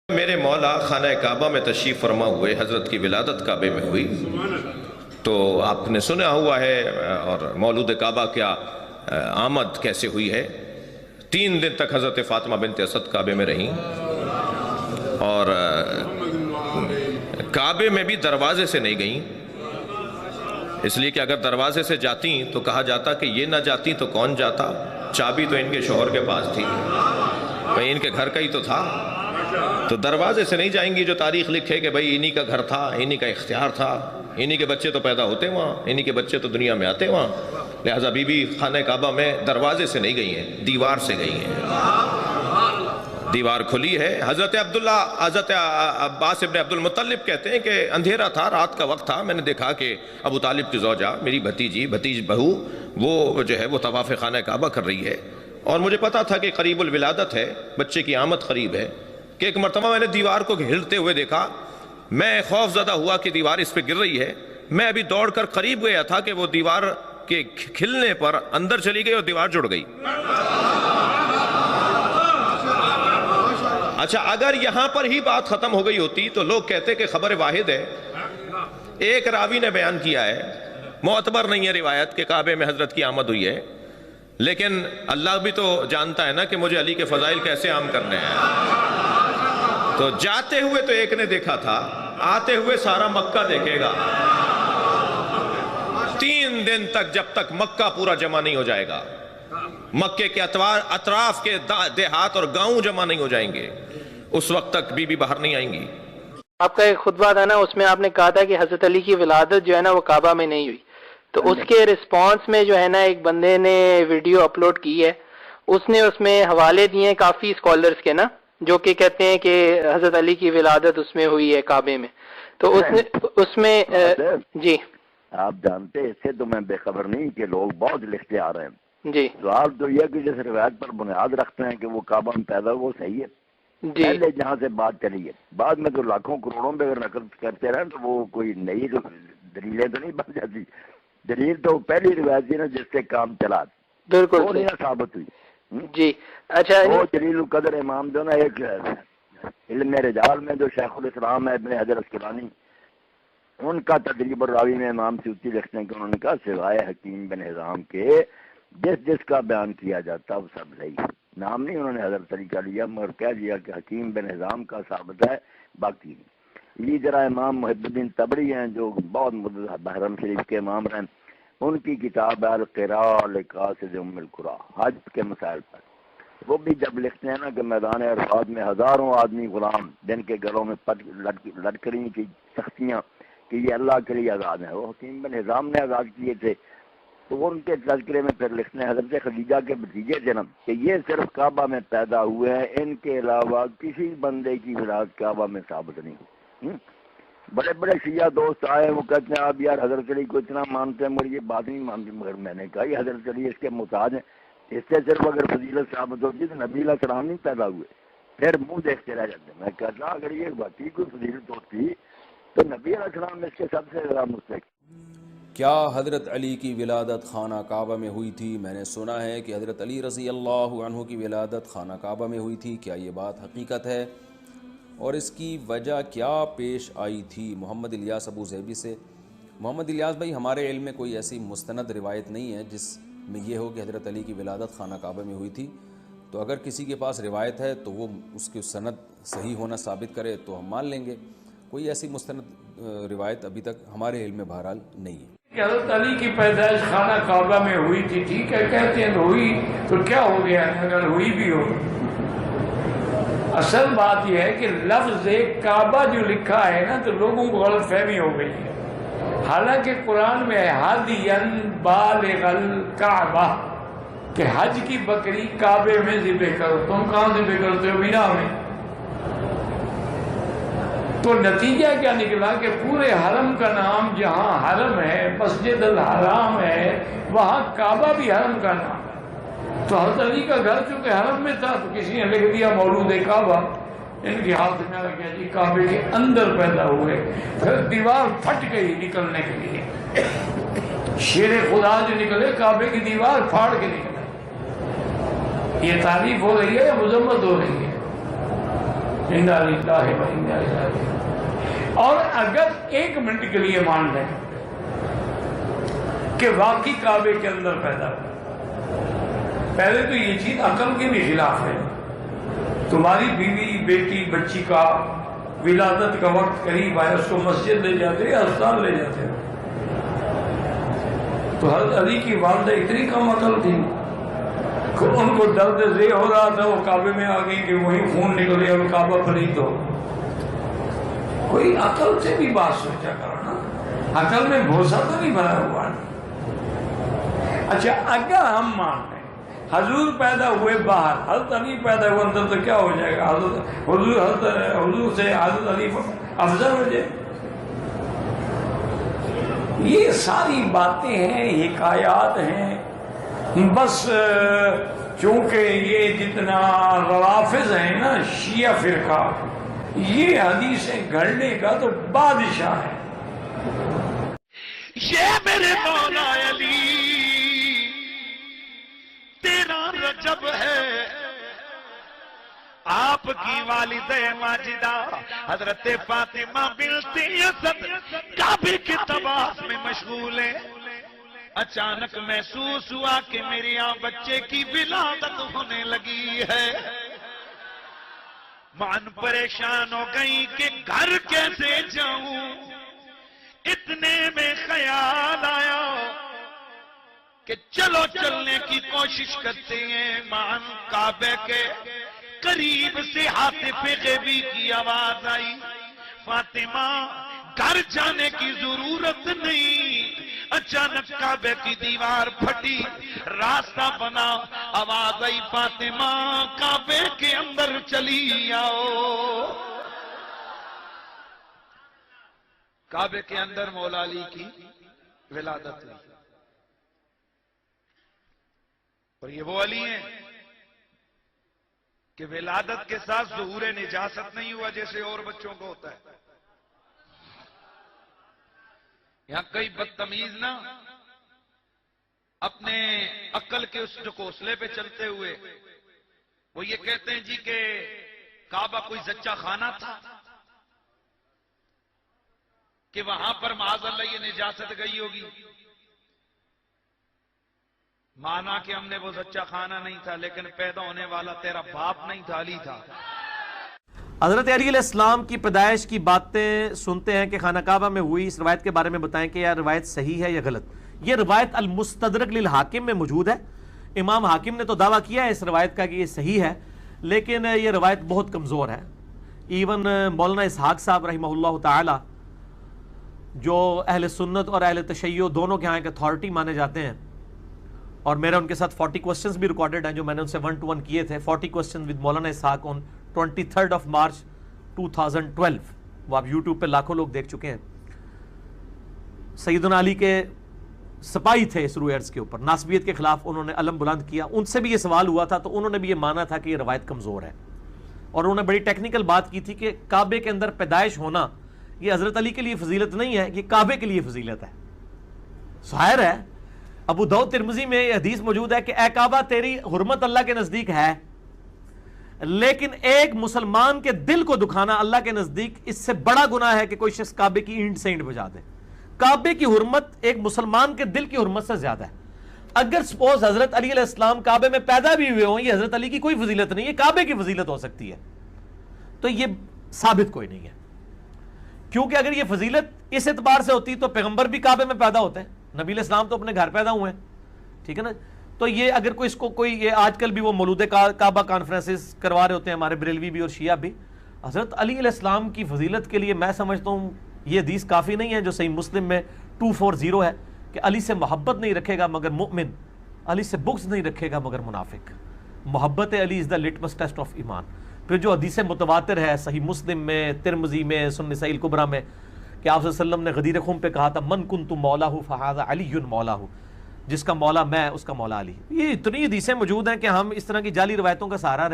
میرے مولا خانہ کعبہ میں تشریف فرما ہوئے، حضرت کی ولادت کعبے میں ہوئی، تو آپ نے سنا ہوا ہے اور مولود کعبہ کیا آمد کیسے ہوئی ہے۔ 3 دن تک حضرت فاطمہ بنت اسد کعبے میں رہیں، اور کعبے میں بھی دروازے سے نہیں گئیں، اس لیے کہ اگر دروازے سے جاتی تو کہا جاتا کہ یہ نہ جاتی تو کون جاتا، چابی تو ان کے شوہر کے پاس تھی، کہیں ان کے گھر کا ہی تو تھا، تو دروازے سے نہیں جائیں گی جو تاریخ لکھے کہ بھئی انہی کا گھر تھا، انہی کا اختیار تھا، انہی کے بچے تو پیدا ہوتے وہاں، انہی کے بچے تو دنیا میں آتے وہاں۔ لہٰذا بی بی خانہ کعبہ میں دروازے سے نہیں گئی ہیں، دیوار سے گئی ہیں، دیوار کھلی ہے۔ حضرت عباس ابن عبد المطلب کہتے ہیں کہ اندھیرا تھا، رات کا وقت تھا، میں نے دیکھا کہ ابو طالب کی زوجہ میری بھتیج بہو وہ جو ہے وہ طواف خانہ کعبہ کر رہی ہے، اور مجھے پتا تھا کہ قریب الولادت ہے، بچے کی آمد قریب ہے، کہ ایک مرتبہ میں نے دیوار کو ہلتے ہوئے دیکھا، میں خوف زدہ ہوا کہ دیوار اس پہ گر رہی ہے، میں ابھی دوڑ کر قریب گیا تھا کہ وہ دیوار کے کھلنے پر اندر چلی گئی اور دیوار جڑ گئی۔ اچھا، اگر یہاں پر ہی بات ختم ہو گئی ہوتی تو لوگ کہتے کہ خبر واحد ہے، ایک راوی نے بیان کیا ہے، معتبر نہیں ہے روایت کہ کعبے میں حضرت کی آمد ہوئی ہے، لیکن اللہ بھی تو جانتا ہے نا کہ مجھے علی کے فضائل کیسے عام کرنے ہیں۔ تو جاتے ہوئے تو ایک نے دیکھا تھا، آتے ہوئے سارا مکہ دیکھے گا۔ 3 دن تک جب تک مکہ پورا جمع نہیں ہو جائے گا، مکے کے اطراف کے دیہات اور گاؤں جمع نہیں ہو جائیں گے، اس وقت تک بی بی باہر نہیں آئیں گی۔ آپ کا ایک خطبہ تھا نا، اس میں آپ نے کہا تھا کہ حضرت علی کی ولادت جو ہے نا وہ کعبہ میں نہیں ہوئی، تو اس کے رسپانس میں جو ہے نا ایک بندے نے ویڈیو اپلوڈ کی ہے، اس میں حوالے دیے ہیں کافی اسکالرز کے نا، جو کہ کہتے ہیں کہ حضرت علی کی ولادت اس میں ہوئی ہے کعبے میں، تو اس میں جی آپ جانتے، اس سے تو میں بے خبر نہیں کہ لوگ بہت لکھتے آ رہے ہیں۔ جی سوال تو یہ کہ جس روایت پر بنیاد رکھتے ہیں کہ وہ کعبہ میں پیدا ہوا وہ صحیح ہے، جی پہلے جہاں سے بات چلی ہے، بعد میں تو لاکھوں کروڑوں پہ اگر نقل کرتے رہے تو وہ کوئی نئی دلیلیں تو نہیں بن جاتی۔ دلیل تو پہلی روایت تھی نا جس سے کام چلا، بالکل وہ نہیں ثابت ہوئی۔ جی اچھا، وہ جلیل القدر امام جو نا ایک علم رجال میں جو شیخ الاسلام ہے ابن حجر اسقلانی، ان کا تدریب الراوی میں امام سیوطی لکھتے ہیں کہ انہوں نے کہا سوائے حکیم بن حزام کے جس کا بیان کیا جاتا وہ سب صحیح، نام نہیں انہوں نے حضرت علی کا لیا مگر کہہ دیا کہ حکیم بن حزام کا ثابت ہے، باقی نہیں۔ یہ ذرا امام محب الدین تبری ہیں جو بہت مدد حرم شریف کے امام رہے، ان کی کتاب ہے القراء لقاصد ام القرى حج کے مسائل پر، وہ بھی جب لکھتے ہیں نا کہ میدان عرفات میں ہزاروں آدمی غلام جن کے گلوں میں لٹکڑی کی سختیاں کہ یہ اللہ کے لیے آزاد ہیں، وہ حکیم بن حزام نے آزاد کیے تھے، تو وہ ان کے تذکرے میں پھر لکھتے ہیں حضرت خدیجہ کے بھتیجے جنم کہ یہ صرف کعبہ میں پیدا ہوئے ہیں، ان کے علاوہ کسی بندے کی ولادت کعبہ میں ثابت نہیں ہوئی۔ بڑے بڑے شیعہ دوست آئے، وہ کہتے ہیں آپ یار حضرت علی کو اتنا مانتے ہیں، مجھے یہ بات نہیں مانتی، مگر میں نے کہا یہ حضرت علی اس کے محتاج ہیں، اس سے صرف اگر فضیلت ثابت ہوتی تو نبی علیہ السلام نہیں پیدا ہوئے، پھر منہ دیکھتے رہ جاتے۔ میں کہتا اگر یہ واقعی کوئی فضیلت ہوتی تو نبی علیہ السلام اس کے سب سے زیادہ مستحق۔ کیا حضرت علی کی ولادت خانہ کعبہ میں ہوئی تھی؟ میں نے سنا ہے کہ حضرت علی رضی اللہ عنہ کی ولادت خانہ کعبہ میں ہوئی تھی، کیا یہ بات حقیقت ہے اور اس کی وجہ کیا پیش آئی تھی؟ محمد الیاس ابو زیبی سے۔ محمد الیاس بھائی، ہمارے علم میں کوئی ایسی مستند روایت نہیں ہے جس میں یہ ہو کہ حضرت علی کی ولادت خانہ کعبہ میں ہوئی تھی، تو اگر کسی کے پاس روایت ہے تو وہ اس کی سند صحیح ہونا ثابت کرے تو ہم مان لیں گے، کوئی ایسی مستند روایت ابھی تک ہمارے علم میں بہرحال نہیں ہے۔ کہ حضرت علی کی پیدائش خانہ کعبہ میں ہوئی تھی، ٹھیک ہے، کہتے ہیں ہوئی تو کیا ہو گیا اگر ہوئی بھی ہو۔ اصل بات یہ ہے کہ لفظ کعبہ جو لکھا ہے نا تو لوگوں کو غلط فہمی ہو گئی ہے، حالانکہ قرآن میں ہے ہادین بالغ الکعبہ کہ حج کی بکری کعبے میں ذبح کرو۔ تم کہاں ذبح کرتے ہو؟ مینا میں۔ تو نتیجہ کیا نکلا کہ پورے حرم کا نام جہاں حرم ہے، مسجد الحرام ہے، وہاں کعبہ بھی حرم کا نام ہے، تو حضرت علی کا گھر چونکہ حرم میں تھا تو کسی نے لکھ دیا مولود کعبہ، ان کے ہاتھ میں آ گیا جی کعبے کے اندر پیدا ہوئے، پھر دیوار پھٹ گئی نکلنے کے لیے، شیر خدا جو نکلے کعبے کی دیوار پھاڑ کے نکلے۔ یہ تعریف ہو رہی ہے یا مذمت ہو رہی ہے؟ انا للہ و انا الیہ راجعون۔ اور اگر ایک منٹ کے لیے مان لیں کہ واقعی کعبے کے اندر پیدا ہوا، پہلے تو یہ چیز عقل کے بھی خلاف ہے۔ تمہاری بیوی بیٹی بچی کا ولادت کا وقت قریب آیا، اس کو مسجد لے جاتے یا ہسپتال لے جاتے، تو حضرت علی کی والدہ اتنی کم عقل تھی کہ ان کو درد زے ہو رہا تھا، وہ کعبے میں آ گئی کہ وہی خون نکلے اور کعبہ پلید ہو۔ کوئی عقل سے بھی بات سوچا کرو نا، عقل میں بھوسا تو نہیں بھرا ہوا۔ اچھا اگر ہم مان لیں حضور پیدا ہوئے باہر، حضرت علی پیدا ہوئے اندر، تو کیا ہو جائے گا؟ حضور سے حضرت علی افضل ہو جائے؟ یہ ساری باتیں ہیں، حکایات ہیں، بس چونکہ یہ جتنا روافظ ہیں نا شیعہ فرقہ، یہ حدیثیں گھڑنے کا تو بادشاہ ہے۔ یہ میرے مولا علی تیرا رجب ہے، آپ کی والدہ ماجدہ حضرت فاطمہ بنت اسد کعبے کے طواف میں مشغول ہے۔ اچانک محسوس ہوا کہ میرے یہاں بچے کی ولادت ہونے لگی ہے۔ مان پریشان ہو گئی کہ گھر کیسے جاؤں۔ اتنے میں خیال آیا کہ چلو چلنے کی کوشش کرتے ہیں۔ مان کعبے کے قریب سے ہاتف غیبی کی آواز آئی، فاطمہ گھر جانے کی ضرورت نہیں۔ اچانک کعبے کی دیوار پھٹی، راستہ بنا، آواز آئی، فاطمہ کعبے کے اندر چلی آؤ۔ کعبے کے اندر مولا علی کی ولادت ہوئی، اور یہ وہ علی ہیں کہ ولادت کے ساتھ ظہور نجاست نہیں ہوا جیسے اور بچوں کو ہوتا ہے۔ یہاں کئی بدتمیز نا اپنے عقل کے اس ڈھکوسلے پہ چلتے ہوئے وہ یہ کہتے ہیں جی کہ کعبہ کوئی زچہ خانہ تھا کہ وہاں پر معاذ اللہ یہ نجاست گئی ہوگی۔ مانا کہ ہم نے وہ زچہ خانہ نہیں تھا، لیکن پیدا ہونے والا تیرا باپ نہیں تھا، علی تھا۔ حضرت علی علیہ السلام کی پیدائش کی باتیں سنتے ہیں کہ خانہ کعبہ میں ہوئی، اس روایت کے بارے میں بتائیں کہ یہ روایت صحیح ہے یا غلط؟ یہ روایت المستدرک للحاکم میں موجود ہے۔ امام حاکم نے تو دعویٰ کیا ہے اس روایت کا کہ یہ صحیح ہے، لیکن یہ روایت بہت کمزور ہے۔ ایون مولانا اسحاق صاحب رحمہ اللہ تعالی، جو اہل سنت اور اہل تشیع دونوں کے ہاں ایک اتھارٹی مانے جاتے ہیں، اور میرے ان کے ساتھ 40 کوسچنز بھی ریکارڈڈ ہیں جو میں نے ان سے 1 to 1 کیے تھے، 40 questions with Maulana Ishaq on 23rd of March 2012، وہ آپ یوٹیوب پہ لاکھوں لوگ دیکھ چکے ہیں۔ سیدنا علی کے سپاہی تھے اس روئے ارض کے اوپر، ناسبیت کے خلاف انہوں نے علم بلند کیا، ان سے بھی یہ سوال ہوا تھا تو انہوں نے بھی یہ مانا تھا کہ یہ روایت کمزور ہے، اور انہوں نے بڑی ٹیکنیکل بات کی تھی کہ کعبے کے اندر پیدائش ہونا یہ حضرت علی کے لیے فضیلت نہیں ہے، یہ کعبے کے لیے فضیلت ہے۔ ظاہر ہے ابو داؤد ترمذی میں یہ حدیث موجود ہے کہ اے کعبہ تیری حرمت اللہ کے نزدیک ہے، لیکن ایک مسلمان کے دل کو دکھانا اللہ کے نزدیک اس سے بڑا گناہ ہے کہ کوئی شخص کعبے کی اینٹ سے اینٹ بجا دے۔ کعبے کی حرمت ایک مسلمان کے دل کی حرمت سے زیادہ ہے۔ اگر سپوز حضرت علی علیہ السلام کعبے میں پیدا بھی ہوئے ہوں، یہ حضرت علی کی کوئی فضیلت نہیں ہے، کعبے کی فضیلت ہو سکتی ہے، تو یہ ثابت کوئی نہیں ہے، کیونکہ اگر یہ فضیلت اس اعتبار سے ہوتی تو پیغمبر بھی کعبے میں پیدا ہوتے ہیں، نبی علیہ السلام تو اپنے گھر پیدا ہوئے ہیں، ٹھیک ہے نا۔ تو یہ اگر کوئی اس کو کوئی، یہ آج کل بھی وہ مولود کعبہ کانفرنسز کروا رہے ہوتے ہیں ہمارے بریلوی بھی اور شیعہ بھی، حضرت علی علیہ السلام کی فضیلت کے لیے میں سمجھتا ہوں یہ حدیث کافی نہیں ہے جو صحیح مسلم میں 240 ہے کہ علی سے محبت نہیں رکھے گا مگر مؤمن، علی سے بغض نہیں رکھے گا مگر منافق۔ محبت علی از دا لٹمس ٹیسٹ آف ایمان۔ پھر جو حدیث متواتر ہے صحیح مسلم میں، ترمذی میں، سنن نسائی الکبریٰ میں، کہ آپ صلی اللہ علیہ وسلم نے غدیر خم پہ کہا تھا من کنت مولاہ فہذا علی مولاہ، جس کا مولا میں اس کا مولا علی۔ یہ اتنی حدیثیں موجود ہیں کہ ہم اس طرح کی جعلی روایتوں کا سہارا